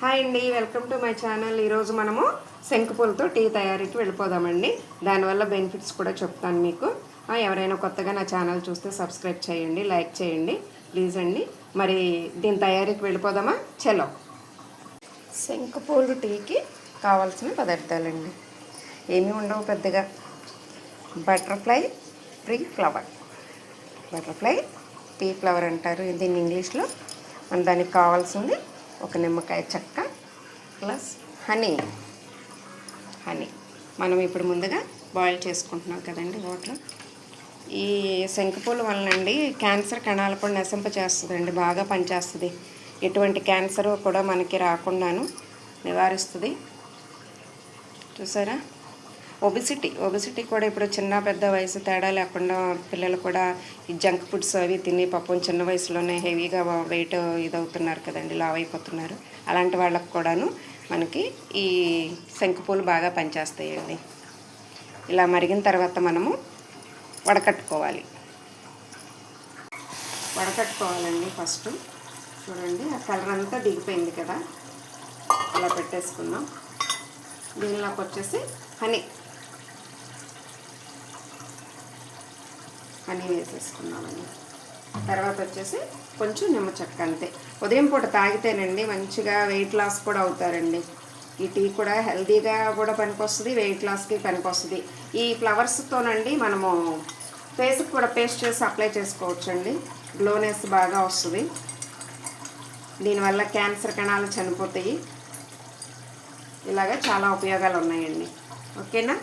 Hi అండి, welcome to my channel. ఈరోజు మనము శంకుపూలతో టీ తయారీకి వెళ్ళిపోదామండి. దానివల్ల బెనిఫిట్స్ కూడా చెప్తాను మీకు. ఎవరైనా కొత్తగా నా ఛానల్ చూస్తే సబ్స్క్రైబ్ చేయండి, లైక్ చేయండి ప్లీజ్ అండి. మరి దీని తయారీకి వెళ్ళిపోదామా? చలో. శంకుపూలు టీకి కావాల్సిన పదార్థాలండి ఏమీ ఉండవు పెద్దగా. బటర్ఫ్లై టీ ఫ్లవర్ అంటారు దీన్ని ఇంగ్లీష్లో. మన దానికి కావాల్సింది ఒక నిమ్మకాయ చెక్క ప్లస్ హనీ. మనం ఇప్పుడు ముందుగా బాయిల్ చేసుకుంటున్నాం కదండి వాటర్. ఈ శంకుపూల వలనండి క్యాన్సర్ కణాలు కూడా నశింపచేస్తుందండి, బాగా పనిచేస్తుంది. ఎటువంటి క్యాన్సర్ కూడా మనకి రాకుండాను నివారిస్తుంది. చూసారా? ఒబిసిటీ కూడా ఇప్పుడు చిన్న పెద్ద వయసు తేడా లేకుండా పిల్లలు కూడా ఈ జంక్ ఫుడ్స్ అవి తిని పాపం చిన్న వయసులోనే హెవీగా వెయిట్ ఇదవుతున్నారు కదండి, లావ్ అయిపోతున్నారు. అలాంటి వాళ్ళకు కూడాను మనకి ఈ శంకుపూలు బాగా పనిచేస్తాయండి. ఇలా మరిగిన తర్వాత మనము వడకట్టుకోవాలండి. ఫస్ట్ చూడండి, ఆ కలర్ అంతా దిగిపోయింది కదా, అలా పెట్టేసుకున్నాం. దీనిలోకి వచ్చేసి హనీ వేసేసుకున్నామండి. తర్వాత వచ్చేసి కొంచెం నిమ్మ చెక్క, అంతే. ఉదయం పూట తాగితేనండి మంచిగా వెయిట్ లాస్ కూడా అవుతారండి. ఈ టీ కూడా హెల్తీగా కూడా పనికొస్తుంది, వెయిట్ లాస్కి పనికొస్తుంది. ఈ ఫ్లవర్స్తోనండి మనము ఫేస్కి కూడా పేస్ట్ చేసి అప్లై చేసుకోవచ్చండి. గ్లోనెస్ బాగా వస్తుంది. దీనివల్ల క్యాన్సర్ కణాలు చనిపోతాయి. ఇలాగా చాలా ఉపయోగాలు ఉన్నాయండి. ఓకేనా?